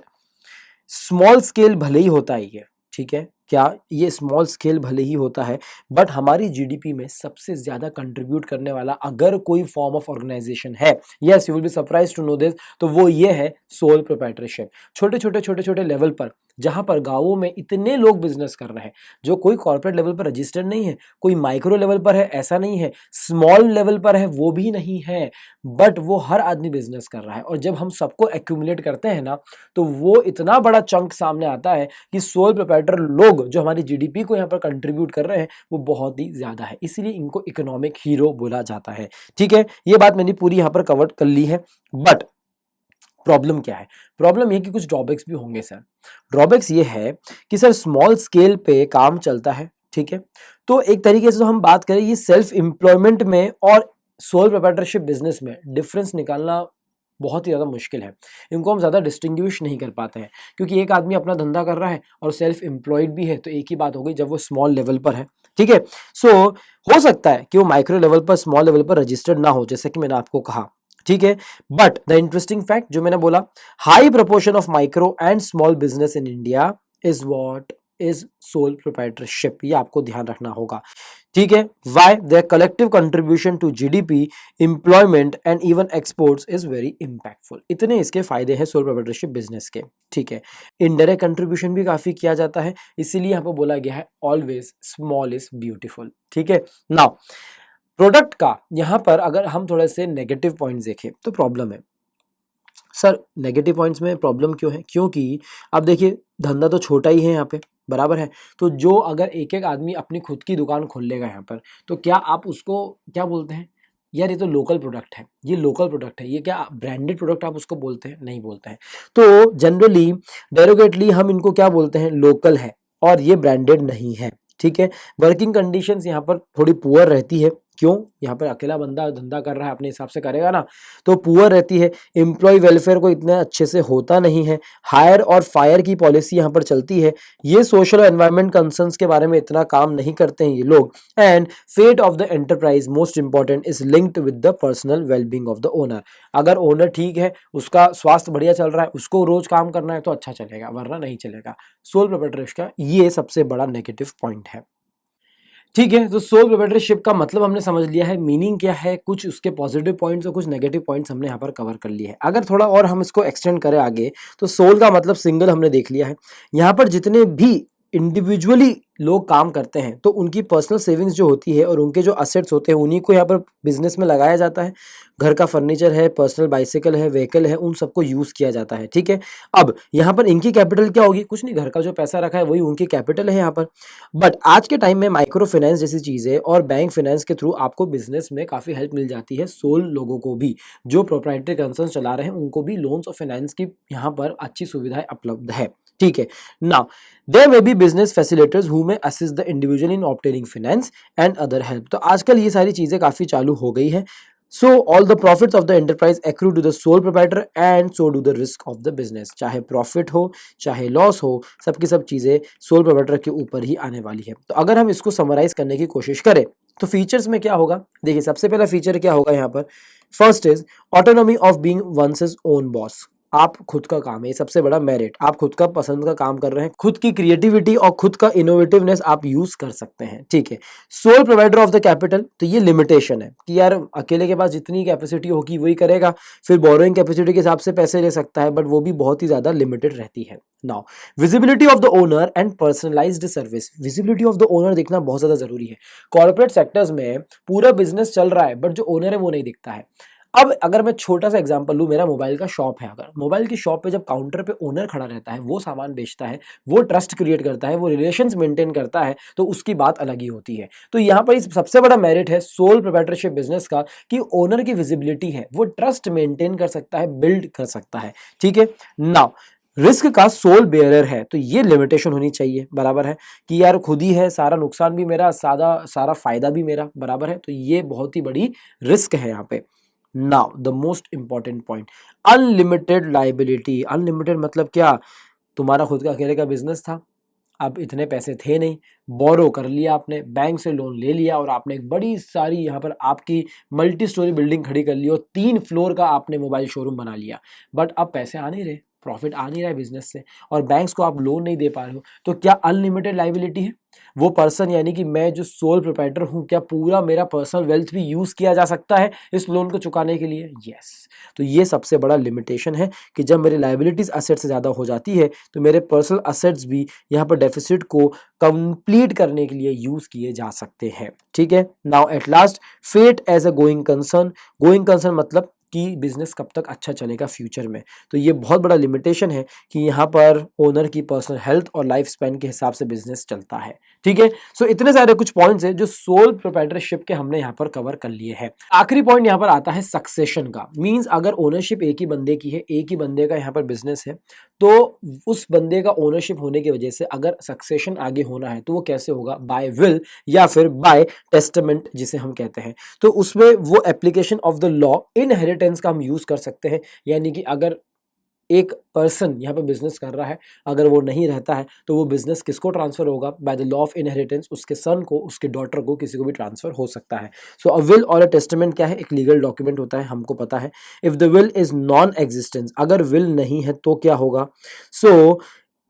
स्मॉल स्केल भले ही होता है ये, ठीक है, क्या ये स्मॉल स्केल भले ही होता है, बट हमारी जीडीपी में सबसे ज्यादा कंट्रीब्यूट करने वाला अगर कोई फॉर्म ऑफ ऑर्गेनाइजेशन है, yes you will be surprise to know this, तो वो ये है सोल प्रोप्राइटरशिप। छोटे छोटे लेवल पर, जहां पर गांवों में इतने लोग बिजनेस कर रहे हैं, जो कोई कॉर्पोरेट लेवल पर रजिस्टर्ड नहीं है, कोई माइक्रो लेवल पर है ऐसा नहीं है, स्मॉल लेवल पर है वो भी नहीं है, बट वो हर आदमी बिजनेस कर रहा है। और जब हम सबको एक्यूमुलेट करते हैं ना, तो वो इतना बड़ा चंक सामने आता है कि सोल प्रोप्राइटर लोग जो हमारी जीडीपी को यहाँ पर कंट्रीब्यूट कर रहे हैं वो बहुत ही ज्यादा है, इसीलिए इनको इकोनॉमिक हीरो बोला जाता है। ठीक है, ये बात मैंने पूरी यहाँ पर कवर कर ली है। बट प्रॉब्लम क्या है? प्रॉब्लम ये कि कुछ ड्रॉबैक्स भी होंगे सर। ड्रॉबैक्स ये है कि सर स्मॉल स्केल पे काम चलता है, ठीक है, तो एक तरीके से तो हम बात करें ये सेल्फ एम्प्लॉयमेंट में और सोल प्रोप्राइटरशिप बिजनेस में डिफरेंस निकालना बहुत ही ज़्यादा मुश्किल है। इनको हम ज़्यादा डिस्टिंग्विश नहीं कर पाते हैं, क्योंकि एक आदमी अपना धंधा कर रहा है और सेल्फ एम्प्लॉयड भी है, तो एक ही बात हो गई जब वो स्मॉल लेवल पर है। ठीक है, सो हो सकता है कि वो माइक्रो लेवल पर, स्मॉल लेवल पर रजिस्टर्ड ना हो, जैसे कि मैंने आपको कहा। ठीक है, बट द इंटरेस्टिंग फैक्ट जो मैंने बोला, high proportion of micro and small business in India is what is sole proprietorship, ये आपको ध्यान रखना होगा। ठीक है, why their collective contribution to GDP, employment and even exports is very impactful. इतने इसके फायदे हैं सोल प्रोप्राइटरशिप बिजनेस के। ठीक है, इनडायरेक्ट कंट्रीब्यूशन भी काफी किया जाता है, इसीलिए यहाँ पर बोला गया है ऑलवेज स्मॉल इज ब्यूटीफुल। ठीक है, नाउ प्रोडक्ट का यहाँ पर अगर हम थोड़े से नेगेटिव पॉइंट्स देखें तो प्रॉब्लम है सर। नेगेटिव पॉइंट्स में प्रॉब्लम क्यों है? क्योंकि अब देखिए धंधा तो छोटा ही है यहाँ पे, बराबर है, तो जो अगर एक एक आदमी अपनी खुद की दुकान खोल लेगा यहाँ पर, तो क्या आप उसको क्या बोलते हैं? यार ये तो लोकल प्रोडक्ट है, ये लोकल प्रोडक्ट है, ये क्या ब्रांडेड प्रोडक्ट आप उसको बोलते हैं? नहीं बोलते हैं। तो जनरली डेरोगेटली हम इनको क्या बोलते हैं? लोकल है और ये ब्रांडेड नहीं है। ठीक है, वर्किंग कंडीशंस यहाँ पर थोड़ी पुअर रहती है। क्यों? यहाँ पर अकेला बंदा धंधा कर रहा है, अपने हिसाब से करेगा ना, तो पुअर रहती है। एम्प्लॉय वेलफेयर को इतना अच्छे से होता नहीं है। हायर और फायर की पॉलिसी यहाँ पर चलती है। ये सोशल और एनवायरमेंट कंसर्न्स के बारे में इतना काम नहीं करते हैं ये लोग। And fate of the enterprise most important is linked with the personal wellbeing of the owner. अगर ओनर ठीक है, उसका स्वास्थ्य बढ़िया चल रहा है, उसको रोज काम करना है तो अच्छा चलेगा, वरना नहीं चलेगा। सोल प्रोप्राइटरशिप का ये सबसे बड़ा नेगेटिव पॉइंट है। ठीक है, तो सोल प्रोप्राइटरशिप का मतलब हमने समझ लिया है, मीनिंग क्या है, कुछ उसके पॉजिटिव पॉइंट्स और कुछ नेगेटिव पॉइंट्स हमने यहाँ पर कवर कर लिए हैं। अगर थोड़ा और हम इसको एक्सटेंड करें आगे, तो सोल का मतलब सिंगल हमने देख लिया है। यहाँ पर जितने भी इंडिविजुअली लोग काम करते हैं, तो उनकी पर्सनल सेविंग्स जो होती है और उनके जो असेट्स होते हैं, उन्हीं को यहाँ पर बिजनेस में लगाया जाता है। घर का फर्नीचर है, पर्सनल बाइसिकल है, व्हीकल है, उन सबको यूज किया जाता है। ठीक है, अब यहाँ पर इनकी कैपिटल क्या होगी? कुछ नहीं, घर का जो पैसा रखा है वही उनकी कैपिटल है यहाँ पर। बट आज के टाइम में माइक्रो फाइनेंस जैसी चीजें और बैंक फाइनेंस के थ्रू आपको बिजनेस में काफी हेल्प मिल जाती है। सोल लोगों को भी, जो प्रोप्राइटरी कंसर्न चला रहे हैं, उनको भी लोन्स और फाइनेंस की यहाँ पर अच्छी सुविधाएं उपलब्ध है। ठीक है, now there may be business facilitators who may assist the individual in obtaining finance and other help. तो आजकल ये सारी चीजें काफी चालू हो गई है। So all the profits of the enterprise accrue to the sole proprietor and so do the risk of the business। चाहे प्रॉफिट हो चाहे लॉस हो, सबकी सब चीजें सोल प्रोप्राइटर के ऊपर ही आने वाली है। तो अगर हम इसको समराइज करने की कोशिश करें तो फीचर्स में क्या होगा? देखिए सबसे पहला फीचर क्या होगा यहाँ पर? First is autonomy of being one's is own boss. आप खुद का काम है, ये सबसे बड़ा मेरिट, आप खुद का पसंद का काम कर रहे हैं, खुद की क्रिएटिविटी और खुद का इनोवेटिवनेस आप यूज कर सकते हैं, ठीक है। Sole provider of the capital, तो ये लिमिटेशन है कि यार अकेले के पास जितनी कैपेसिटी होगी वही करेगा, फिर बोरोइंग कैपेसिटी के हिसाब से पैसे ले सकता है, बट वो भी बहुत ही ज्यादा लिमिटेड रहती है। Now visibility of the owner and personalised service, visibility of the owner देखना बहुत ज्यादा जरूरी है। कॉर्पोरेट सेक्टर्स में पूरा बिजनेस चल रहा है बट जो ओनर है वो नहीं दिखता है। अब अगर मैं छोटा सा एग्जांपल लूं, मेरा मोबाइल का शॉप है, अगर मोबाइल की शॉप पे जब काउंटर पे ओनर खड़ा रहता है, वो सामान बेचता है, वो ट्रस्ट क्रिएट करता है, वो रिलेशंस मेंटेन करता है, तो उसकी बात अलग ही होती है। तो यहाँ पर इस सबसे बड़ा मेरिट है सोल प्रोप्राइटरशिप बिजनेस का कि ओनर की विजिबिलिटी है, वो ट्रस्ट मेंटेन कर सकता है, बिल्ड कर सकता है, ठीक है। नाउ रिस्क का सोल बेयरर है, तो ये लिमिटेशन होनी चाहिए, बराबर है, कि यार खुद ही है, सारा नुकसान भी मेरा, सारा फायदा भी मेरा, बराबर है, तो ये बहुत ही बड़ी रिस्क है यहाँ पे। Now the most important point, unlimited liability. Unlimited मतलब क्या, तुम्हारा खुद का अकेले का बिजनेस था, अब इतने पैसे थे नहीं, बोरो कर लिया आपने, बैंक से लोन ले लिया और आपने एक बड़ी सारी यहाँ पर आपकी मल्टी स्टोरी बिल्डिंग खड़ी कर ली और 3 फ्लोर का आपने मोबाइल शोरूम बना लिया, बट अब पैसे आ नहीं रहे, प्रॉफिट आ नहीं रहा है बिजनेस से, और बैंक्स को आप लोन नहीं दे पा रहे हो, तो क्या अनलिमिटेड लाइबिलिटी है? वो पर्सन यानी कि मैं जो सोल प्रोप्राइटर हूं, क्या पूरा मेरा पर्सनल वेल्थ भी यूज किया जा सकता है इस लोन को चुकाने के लिए? यस। तो ये सबसे बड़ा लिमिटेशन है कि जब मेरी लाइबिलिटीज असेट से ज्यादा हो जाती है तो मेरे पर्सनल असेट्स भी यहाँ पर डेफिसिट को कंप्लीट करने के लिए यूज किए जा सकते हैं, ठीक है। Now at last, fate as a going concern. Going concern मतलब कि बिजनेस कब तक अच्छा चलेगा फ्यूचर में, तो ये बहुत बड़ा लिमिटेशन है कि यहाँ पर ओनर की पर्सनल हेल्थ और लाइफ स्पैन के हिसाब से बिजनेस चलता है, ठीक है। सो इतने सारे कुछ पॉइंट्स हैं जो सोल प्रोप्राइटरशिप के हमने यहाँ पर कवर कर लिए हैं। आखिरी पॉइंट यहाँ पर आता है सक्सेशन का। मींस अगर ओनरशिप एक ही बंदे की है, एक ही बंदे का यहाँ पर बिजनेस है, तो उस बंदे का ओनरशिप होने की वजह से अगर सक्सेशन आगे होना है तो वो कैसे होगा? बाय विल या फिर बाय टेस्टामेंट जिसे हम कहते हैं। तो उसमें वो application of the law inheritance का हम यूज कर सकते हैं, यानी कि अगर एक पर्सन यहाँ पे बिजनेस कर रहा है, अगर वो नहीं रहता है तो वो बिजनेस किसको ट्रांसफर होगा? By the law of inheritance उसके सन को, उसके डॉटर को, किसी को भी ट्रांसफर हो सकता है। सो अ विल और अ टेस्टामेंट क्या है? एक लीगल डॉक्यूमेंट होता है, हमको पता है। If the will is non existence, अगर विल नहीं है तो क्या होगा? सो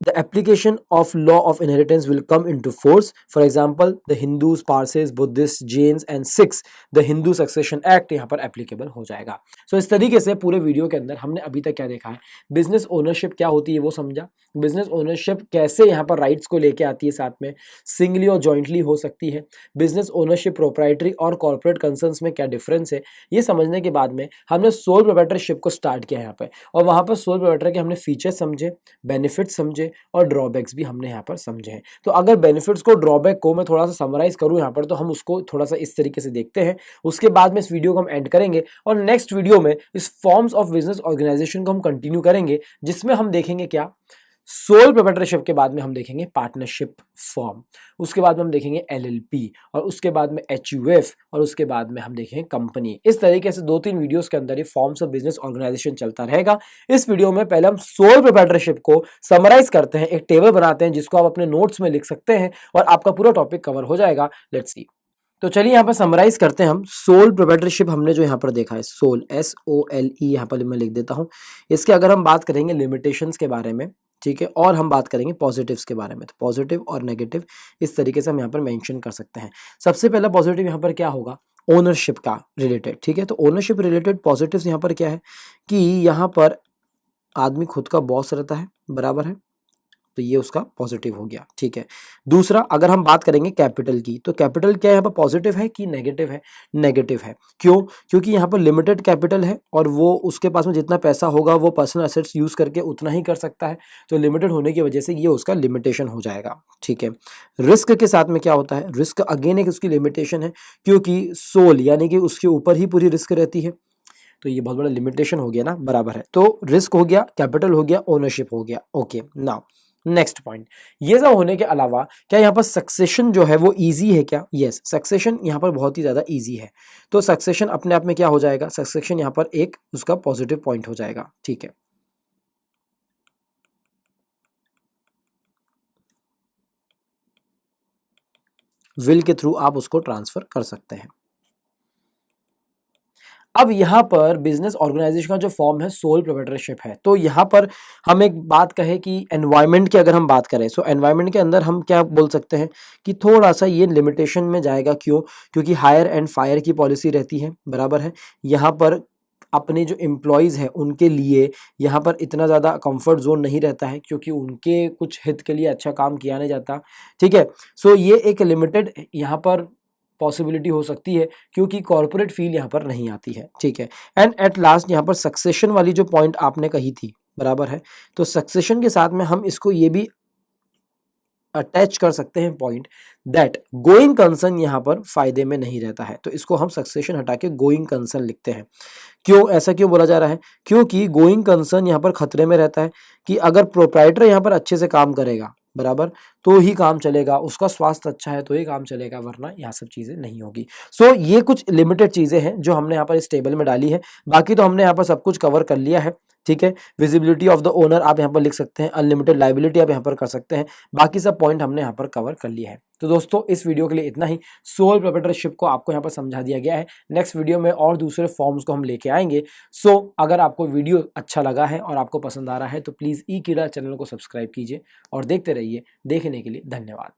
the application of law of inheritance will come into force. For example, the Hindus, Parsis, Buddhists, Jains and Sikhs, the Hindu Succession Act यहाँ पर applicable हो जाएगा। So इस तरीके से पूरे वीडियो के अंदर हमने अभी तक क्या देखा है, बिजनेस ओनरशिप क्या होती है वो समझा, बिजनेस ओनरशिप कैसे यहाँ पर राइट्स को लेके आती है, साथ में सिंगली और जॉइंटली हो सकती है, बिजनेस ओनरशिप प्रोप्राइटरी और कॉर्पोरेट कंसर्न्स में क्या डिफरेंस है, ये समझने के बाद में हमने सोल प्रोप्राइटरशिप को स्टार्ट किया यहाँ पे, और वहाँ पर सोल प्रोप्राइटर के हमने फीचर समझे, बेनिफिट समझे और ड्रॉबैक्स भी हमने यहाँ पर समझे हैं। तो अगर बेनिफिट्स को, ड्रॉबैक को मैं थोड़ा सा समराइज करूँ यहाँ पर, तो हम उसको थोड़ा सा इस तरीके से देखते हैं, उसके बाद में इस वीडियो को हम एंड करेंगे और नेक्स्ट वीडियो में इस फॉर्म्स ऑफ बिजनेस ऑर्गेनाइजेशन को हम कंटिन्यू करेंगे, जिसमें हम देखेंगे क्या, सोल प्रोप्राइटरशिप के बाद में हम देखेंगे पार्टनरशिप फॉर्म, उसके बाद में हम देखेंगे एलएलपी, और उसके बाद में एचयूएफ, और उसके बाद में हम देखेंगे कंपनी। इस तरीके से 2-3 वीडियोस के अंदर ये फॉर्म्स ऑफ बिजनेस ऑर्गेनाइजेशन चलता रहेगा। इस वीडियो में पहले हम सोल प्रोप्राइटरशिप को समराइज करते हैं, एक टेबल बनाते हैं जिसको आप अपने नोट्स में लिख सकते हैं और आपका पूरा टॉपिक कवर हो जाएगा। Let's see. तो चलिए यहाँ पर समराइज करते हैं हम सोल प्रोप्राइटरशिप। हमने जो यहाँ पर देखा है सोल, SOLE, यहाँ पर मैं लिख देता हूँ। इसके अगर हम बात करेंगे लिमिटेशंस के बारे में, ठीक है, और हम बात करेंगे पॉजिटिव्स के बारे में, तो पॉजिटिव और नेगेटिव इस तरीके से हम यहाँ पर मेंशन कर सकते हैं। सबसे पहला पॉजिटिव यहाँ पर क्या होगा? ओनरशिप का रिलेटेड, ठीक है। तो ओनरशिप रिलेटेड पॉजिटिव्स यहाँ पर क्या है कि यहाँ पर आदमी खुद का बॉस रहता है, बराबर है, तो ये उसका पॉजिटिव हो गया, ठीक है। दूसरा अगर हम बात करेंगे कैपिटल की, तो कैपिटल क्या यहाँ पर पॉजिटिव है कि नेगेटिव है? नेगेटिव है। क्यों? क्योंकि यहाँ पर लिमिटेड कैपिटल है और वो उसके पास में जितना पैसा होगा वो पर्सनल एसेट्स यूज करके उतना ही कर सकता है, तो लिमिटेड होने की वजह से ये उसका लिमिटेशन हो जाएगा, ठीक है। रिस्क के साथ में क्या होता है? रिस्क अगेन एक उसकी लिमिटेशन है, क्योंकि सोल यानी कि उसके ऊपर ही पूरी रिस्क रहती है, तो ये बहुत बड़ा लिमिटेशन हो गया ना, बराबर है। तो रिस्क हो गया, कैपिटल हो गया, ओनरशिप हो गया। ओके, नाउ नेक्स्ट पॉइंट, ये सब होने के अलावा क्या यहाँ पर सक्सेशन जो है वो इजी है क्या? यस, सक्सेशन यहाँ पर बहुत ही ज्यादा इजी है। तो सक्सेशन अपने आप में क्या हो जाएगा? सक्सेशन यहाँ पर एक उसका पॉजिटिव पॉइंट हो जाएगा, ठीक है। विल के थ्रू आप उसको ट्रांसफर कर सकते हैं। अब यहाँ पर बिजनेस ऑर्गेनाइजेशन का जो फॉर्म है सोल प्रोप्राइटरशिप है। तो यहाँ पर हम एक बात कहें कि एनवायरनमेंट की अगर हम बात करें, सो एनवायरनमेंट के अंदर हम क्या बोल सकते हैं कि थोड़ा सा ये लिमिटेशन में जाएगा। क्यों? क्योंकि हायर एंड फायर की पॉलिसी रहती है, बराबर है। यहाँ पर अपने जो एम्प्लॉयज़ हैं उनके लिए यहाँ पर इतना ज़्यादा कंफर्ट जोन नहीं रहता है, क्योंकि उनके कुछ हित के लिए अच्छा काम किया नहीं जाता, ठीक है। सो ये एक लिमिटेड यहाँ पर पॉसिबिलिटी हो सकती है, क्योंकि कॉर्पोरेट फील यहाँ पर नहीं आती है, ठीक है। एंड एट लास्ट यहाँ पर सक्सेशन वाली जो पॉइंट आपने कही थी, बराबर है। तो सक्सेशन के साथ में हम इसको ये भी अटैच कर सकते हैं पॉइंट दैट गोइंग कंसर्न यहाँ पर फायदे में नहीं रहता है। तो इसको हम सक्सेशन हटा के गोइंग कंसर्न लिखते हैं। क्यों, ऐसा क्यों बोला जा रहा है? क्योंकि गोइंग कंसर्न यहाँ पर खतरे में रहता है कि अगर प्रोप्राइटर यहाँ पर अच्छे से काम करेगा, बराबर, तो ही काम चलेगा, उसका स्वास्थ्य अच्छा है तो ही काम चलेगा, वरना यहाँ सब चीज़ें नहीं होगी। सो ये कुछ लिमिटेड चीज़ें हैं जो हमने यहाँ पर इस टेबल में डाली है। बाकी तो हमने यहाँ पर सब कुछ कवर कर लिया है, ठीक है। विजिबिलिटी ऑफ द ओनर आप यहाँ पर लिख सकते हैं, अनलिमिटेड लाइबिलिटी आप यहाँ पर कर सकते हैं। बाकी सब पॉइंट हमने यहाँ पर कवर कर लिया है। तो दोस्तों इस वीडियो के लिए इतना ही। सोल प्रोप्राइटरशिप को आपको यहाँ पर समझा दिया गया है। नेक्स्ट वीडियो में और दूसरे फॉर्म्स को हम लेके आएंगे। सो अगर आपको वीडियो अच्छा लगा है और आपको पसंद आ रहा है तो प्लीज़ ई कीड़ा चैनल को सब्सक्राइब कीजिए और देखते रहिए। देखने के लिए धन्यवाद।